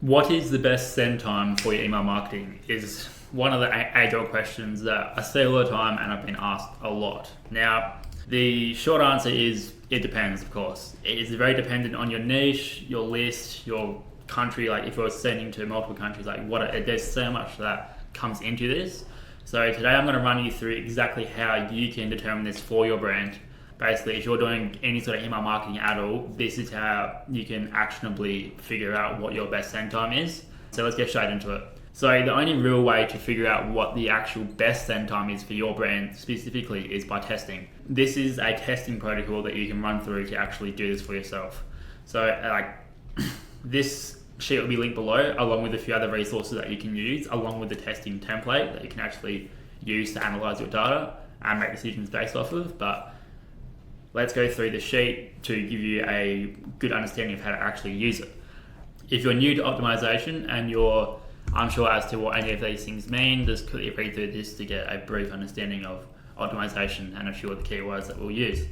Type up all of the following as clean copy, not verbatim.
What is the best send time for your email marketing is one of the age-old questions that I see all the time and I've been asked a lot. Now, the short answer is it depends, of course. It is very dependent on your niche, your list, your country. Like if you're sending to multiple countries, there's so much that comes into this. So today I'm going to run you through exactly how you can determine this for your brand. Basically, if you're doing any sort of email marketing at all, this is how you can actionably figure out what your best send time is. So let's get straight into it. So the only real way to figure out what the actual best send time is for your brand specifically is by testing. This is a testing protocol that you can run through to actually do this for yourself. So this sheet will be linked below, along with a few other resources that you can use, along with the testing template that you can actually use to analyze your data and make decisions based off of. But let's go through the sheet to give you a good understanding of how to actually use it. If you're new to optimization and you're unsure as to what any of these things mean, just quickly read through this to get a brief understanding of optimization and a few of the keywords that we'll use.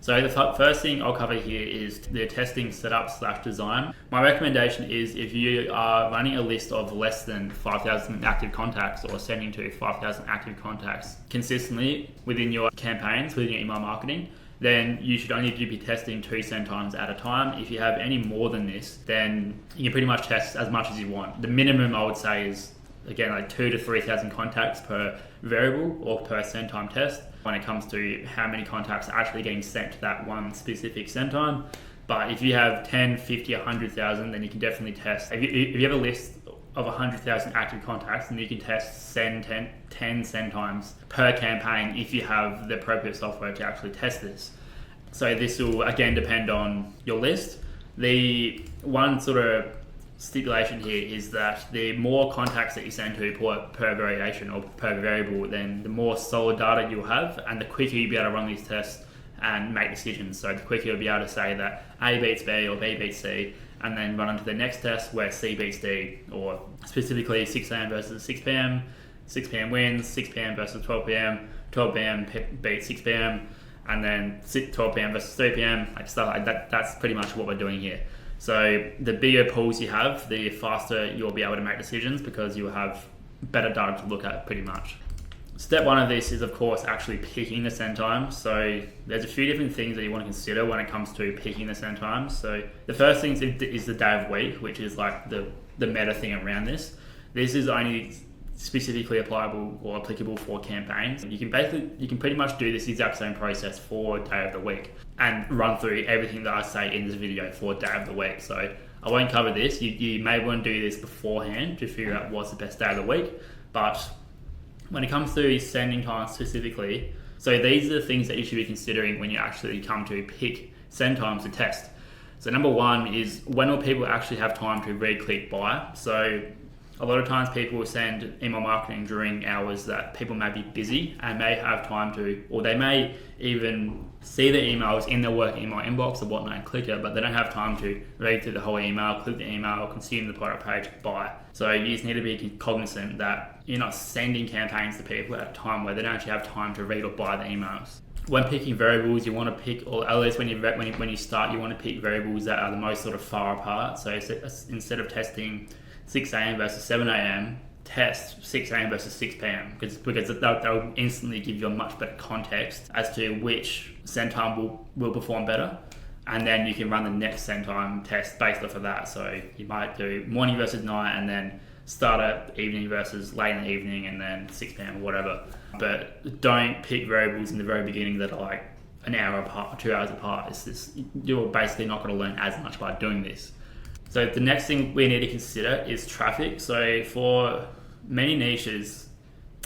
So the first thing I'll cover here is the testing setup / design. My recommendation is if you are running a list of less than 5,000 active contacts or sending to 5,000 active contacts consistently within your campaigns, within your email marketing, then you should only be testing 2 send times at a time. If you have any more than this, then you can pretty much test as much as you want. The minimum I would say is, again, like 2,000 to 3,000 contacts per variable or per send time test when it comes to how many contacts are actually getting sent to that one specific send time. But if you have 10, 50, 100,000, then you can definitely test. If you have a list of 100,000 active contacts, then you can test 10 send times per campaign if you have the appropriate software to actually test this. So this will again depend on your list. The one sort of stipulation here is that the more contacts that you send to per variation or per variable, then the more solid data you'll have and the quicker you'll be able to run these tests and make decisions. So the quicker you'll be able to say that A beats B or B beats C, and then run on to the next test where C beats D, or specifically 6 a.m. versus 6 p.m. 6 p.m. wins, 6 p.m. versus 12 p.m. 12 p.m. beats 6 p.m. and then 12 p.m. versus 3 p.m. like stuff like that. That's pretty much what we're doing here. So the bigger pools you have, the faster you'll be able to make decisions because you'll have better data to look at pretty much. Step one of this is, of course, actually picking the send time. So there's a few different things that you want to consider when it comes to picking the send time. So the first thing is the day of week, which is like the meta thing around this. This is only specifically applicable for campaigns. You can pretty much do this exact same process for day of the week and run through everything that I say in this video for day of the week. So I won't cover this. You may want to do this beforehand to figure out what's the best day of the week. But when it comes to sending times specifically, so these are the things that you should be considering when you actually come to pick send times to test. So number one is, when will people actually have time to read, click, buy? So a lot of times people will send email marketing during hours that people may be busy and may have time to, or they may even see the emails in their work email inbox or whatnot and click it, but they don't have time to read through the whole email, click the email, consume the product page, buy. So you just need to be cognizant that you're not sending campaigns to people at a time where they don't actually have time to read or buy the emails. When picking variables, you want to pick, or at least when you start, you want to pick variables that are the most sort of far apart. So instead of testing 6 a.m. versus 7 a.m., test 6 a.m. versus 6 p.m. because they'll instantly give you a much better context as to which send time will perform better, and then you can run the next send time test based off of that. So you might do morning versus night, and then start at evening versus late in the evening, and then 6 p.m. or whatever. But don't pick variables in the very beginning that are like an hour apart or 2 hours apart. You're basically not going to learn as much by doing this. So the next thing we need to consider is traffic. So for many niches,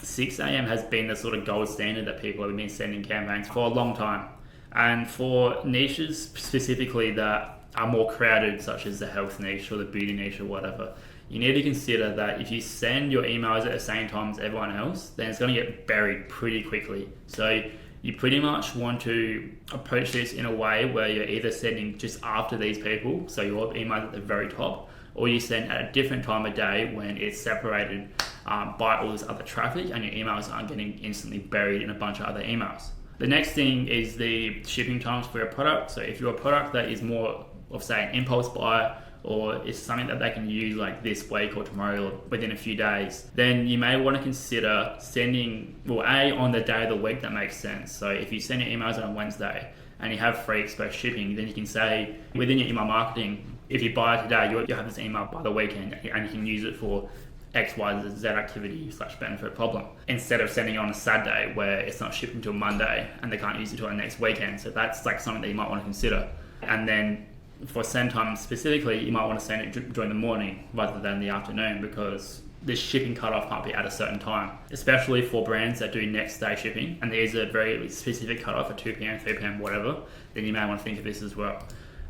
6 a.m. has been the sort of gold standard that people have been sending campaigns for a long time. And for niches specifically that are more crowded, such as the health niche or the beauty niche or whatever, you need to consider that if you send your emails at the same time as everyone else, then it's going to get buried pretty quickly. So you pretty much want to approach this in a way where you're either sending just after these people, so your email at the very top, or you send at a different time of day when it's separated by all this other traffic and your emails aren't getting instantly buried in a bunch of other emails. The next thing is the shipping times for your product. So if you're a product that is more of, say, an impulse buy or it's something that they can use like this week or tomorrow or within a few days, then you may want to consider sending, on the day of the week that makes sense. So if you send your emails on a Wednesday and you have free express shipping, then you can say within your email marketing, if you buy it today, you'll have this email by the weekend and you can use it for X, Y, Z activity / benefit problem, instead of sending it on a Saturday where it's not shipped until Monday and they can't use it until the next weekend. So that's like something that you might want to consider. And then for send time specifically, you might want to send it during the morning rather than the afternoon, because the shipping cutoff can't be at a certain time, especially for brands that do next day shipping. And there's a very specific cutoff at 2 p.m, 3 p.m, whatever, then you may want to think of this as well.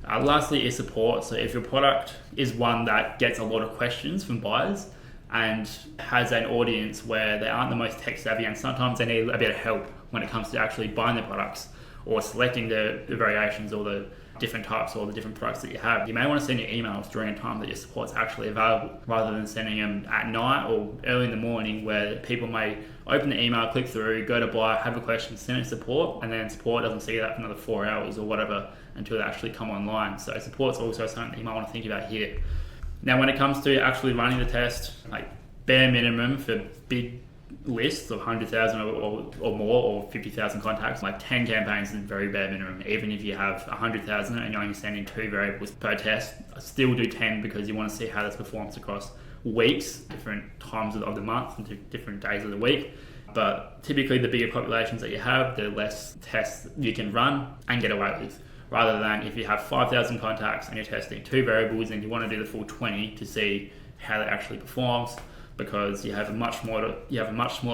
Lastly is support. So if your product is one that gets a lot of questions from buyers and has an audience where they aren't the most tech savvy and sometimes they need a bit of help when it comes to actually buying the products or selecting the variations or the different types or the different products that you have, you may want to send your emails during a time that your support's actually available, rather than sending them at night or early in the morning where people may open the email, click through, go to buy, have a question, send it to support, and then support doesn't see that for another 4 hours or whatever until they actually come online. So support's also something that you might want to think about here. Now, when it comes to actually running the test, like bare minimum for big lists of 100,000 or more, or 50,000 contacts, like 10 campaigns is very bare minimum. Even if you have 100,000 and you're only sending 2 variables per test, I still do 10 because you want to see how this performs across weeks, different times of the month and different days of the week. But typically the bigger populations that you have, the less tests you can run and get away with, rather than if you have 5,000 contacts and you're testing 2 variables and you want to do the full 20 to see how that actually performs, because you have a much smaller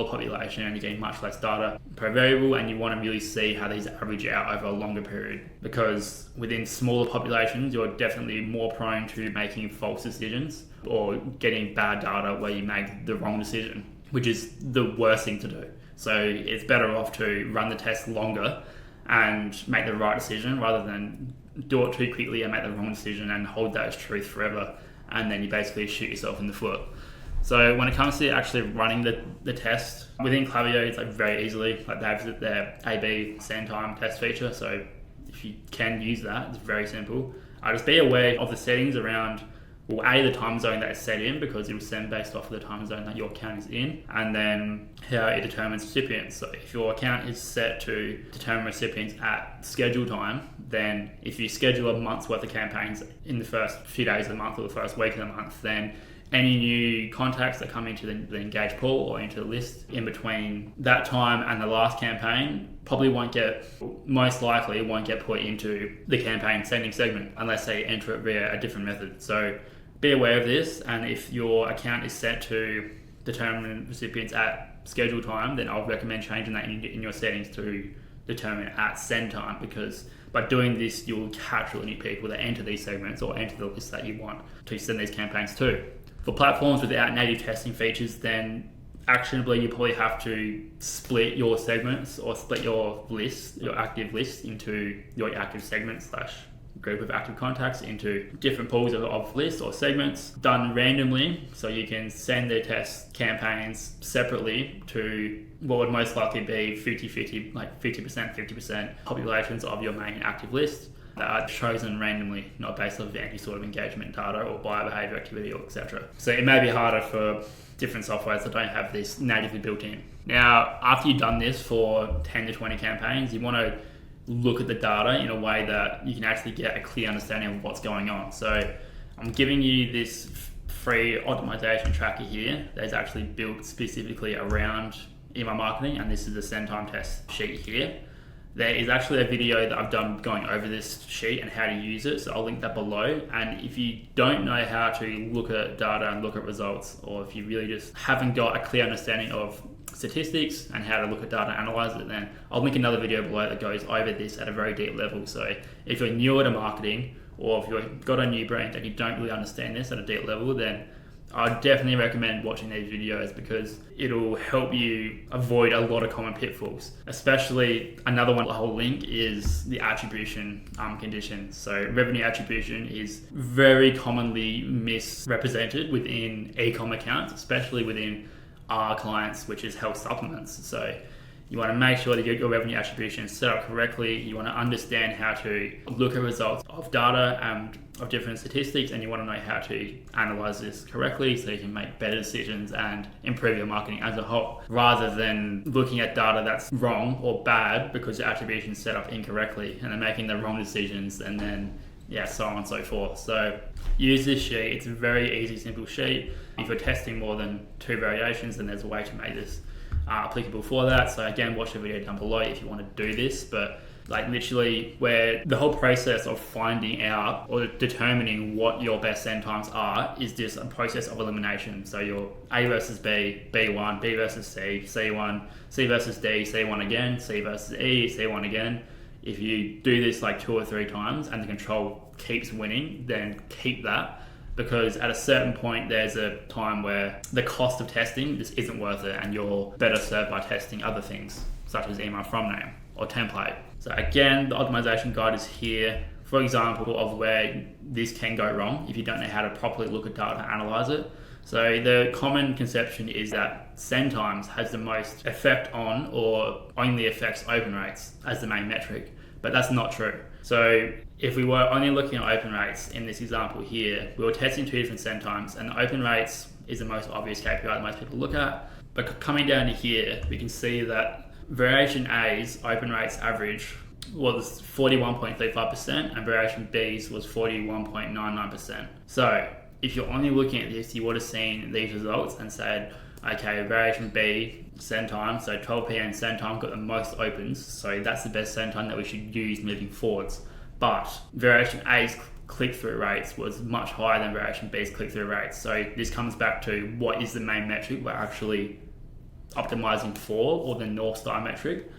population and you're getting much less data per variable, and you want to really see how these average out over a longer period, because within smaller populations you're definitely more prone to making false decisions or getting bad data where you make the wrong decision, which is the worst thing to do. So it's better off to run the test longer and make the right decision rather than do it too quickly and make the wrong decision and hold that as truth forever, and then you basically shoot yourself in the foot. So when it comes to actually running the test within Klaviyo, it's like very easily, like they have their A/B send time test feature. So if you can use that, it's very simple. Just be aware of the settings around, the time zone that it's set in, because it will send based off of the time zone that your account is in, and then how it determines recipients. So if your account is set to determine recipients at schedule time, then if you schedule a month's worth of campaigns in the first few days of the month or the first week of the month, then any new contacts that come into the engaged pool or into the list in between that time and the last campaign most likely won't get put into the campaign sending segment unless they enter it via a different method. So be aware of this, and if your account is set to determine recipients at schedule time, then I'll recommend changing that in your settings to determine at send time, because by doing this you'll capture the new people that enter these segments or enter the list that you want to send these campaigns to. For platforms without native testing features, then actionably you probably have to split your segments or split your list, your active list, into your active segments / group of active contacts into different pools of lists or segments done randomly, so you can send the test campaigns separately to what would most likely be 50-50, like 50% populations of your main active list that are chosen randomly, not based off any sort of engagement data or buyer behavior activity or etc. So it may be harder for different softwares that don't have this natively built in. Now, after you've done this for 10 to 20 campaigns, you want to look at the data in a way that you can actually get a clear understanding of what's going on. So I'm giving you this free optimization tracker here that is actually built specifically around email marketing, and this is the send time test sheet here. There is actually a video that I've done going over this sheet and how to use it, so I'll link that below. And if you don't know how to look at data and look at results, or if you really just haven't got a clear understanding of statistics and how to look at data and analyze it, then I'll link another video below that goes over this at a very deep level. So if you're newer to marketing, or if you've got a new brand and you don't really understand this at a deep level, then I'd definitely recommend watching these videos, because it'll help you avoid a lot of common pitfalls. Especially another one I'll link is the attribution condition. So revenue attribution is very commonly misrepresented within e-com accounts, especially within our clients, which is health supplements. So You want to make sure that your revenue attribution is set up correctly. You want to understand how to look at results of data and of different statistics, and you want to know how to analyze this correctly so you can make better decisions and improve your marketing as a whole, rather than looking at data that's wrong or bad because your attribution is set up incorrectly and then making the wrong decisions and then so on and so forth. So use this sheet. It's a very easy, simple sheet. If you're testing more than 2 variations, then there's a way to make this applicable for that. So again, watch the video down below if you want to do this. But like literally, where the whole process of finding out or determining what your best send times are is just a process of elimination. So your A versus B, B1, B versus C, C1, C versus D, C1 again, C versus E, C1 again. If you do this like 2 or 3 times and the control keeps winning, then keep that, because at a certain point there's a time where the cost of testing just isn't worth it and you're better served by testing other things such as email from name or template. So again, the optimization guide is here for example of where this can go wrong if you don't know how to properly look at data and analyze it. So the common conception is that send times has the most effect on or only affects open rates as the main metric, but that's not true. So if we were only looking at open rates in this example here, we were testing 2 different send times, and open rates is the most obvious KPI that most people look at. But coming down to here, we can see that variation A's open rates average was 41.35% and variation B's was 41.99%. So if you're only looking at this, you would have seen these results and said, okay, variation B send time, so 12 p.m. send time got the most opens, so that's the best send time that we should use moving forwards. But variation A's click-through rates was much higher than variation B's click-through rates. So this comes back to what is the main metric we're actually optimizing for, or the North Star metric.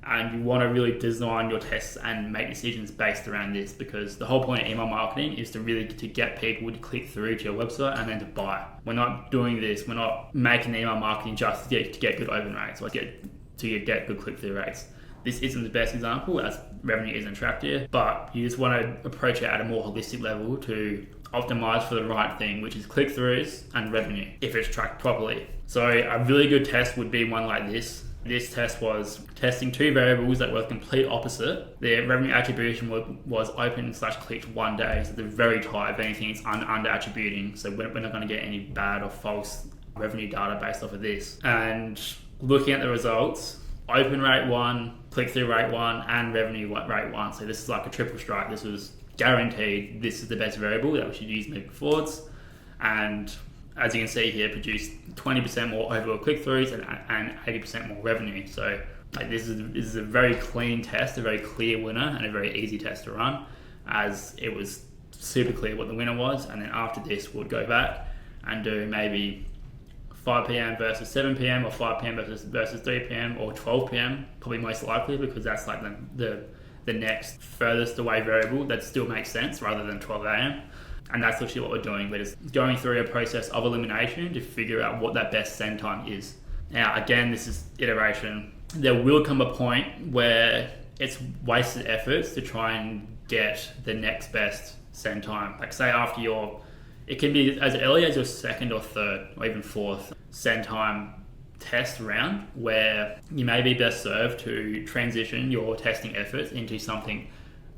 And you want to really design your tests and make decisions based around this, because the whole point of email marketing is to really to get people to click through to your website and then to buy. We're not doing this. We're not making email marketing just to get good open rates or to get good click-through rates. This isn't the best example as revenue isn't tracked here, but you just want to approach it at a more holistic level to optimize for the right thing, which is click-throughs and revenue if it's tracked properly. So a really good test would be one like this. This test was testing 2 variables that were complete opposite. The revenue attribution was open/clicked 1 day, so they're very tight. If anything, it's under attributing, so we're not going to get any bad or false revenue data based off of this. And looking at the results, open rate 1, click-through rate 1, and revenue rate 1. So this is like a triple strike. This was guaranteed. This is the best variable that we should use moving forwards. And as you can see here, produced 20% more overall click-throughs and 80% more revenue. So like this is a very clean test, a very clear winner, and a very easy test to run, as it was super clear what the winner was. And then after this, we'll go back and do maybe 5 p.m. versus 7 p.m. or 5 p.m. versus 3 p.m. or 12 p.m. probably most likely, because that's like the next furthest away variable that still makes sense rather than 12 a.m. And that's literally what we're doing. We're just going through a process of elimination to figure out what that best send time is. Now, again, this is iteration. There will come a point where it's wasted efforts to try and get the next best send time. Like say after it can be as early as your 2nd or 3rd or even 4th send time test round, where you may be best served to transition your testing efforts into something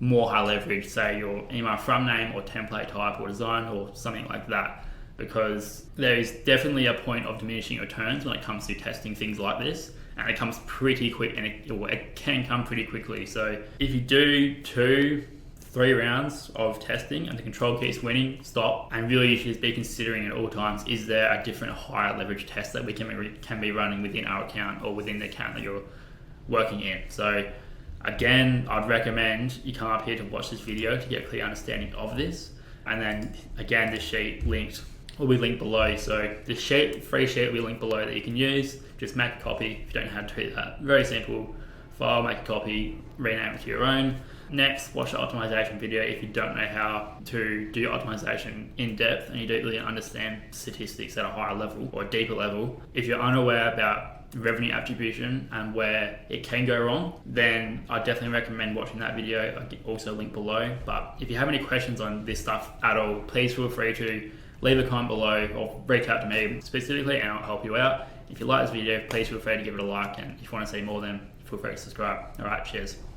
more high leverage, say your email from name or template type or design or something like that, because there is definitely a point of diminishing returns when it comes to testing things like this, and it comes pretty quick, and it can come pretty quickly. So if you do 2-3 rounds of testing and the control keeps winning, stop, and really you should be considering at all times, is there a different higher leverage test that we can be running within our account or within the account that you're working in. So again, I'd recommend you come up here to watch this video to get a clear understanding of this. And then again, this sheet will be linked below. So the free sheet will be linked below that you can use. Just make a copy if you don't know how to do that. Very simple. File, make a copy, rename it to your own. Next, watch the optimization video if you don't know how to do optimization in depth and you don't really understand statistics at a higher level or a deeper level. If you're unaware about revenue attribution and where it can go wrong, then I definitely recommend watching that video. I'll also link below. But if you have any questions on this stuff at all, please feel free to leave a comment below or reach out to me specifically and I'll help you out. If you like this video, please feel free to give it a like, and if you want to see more, then feel free to subscribe. Alright, cheers.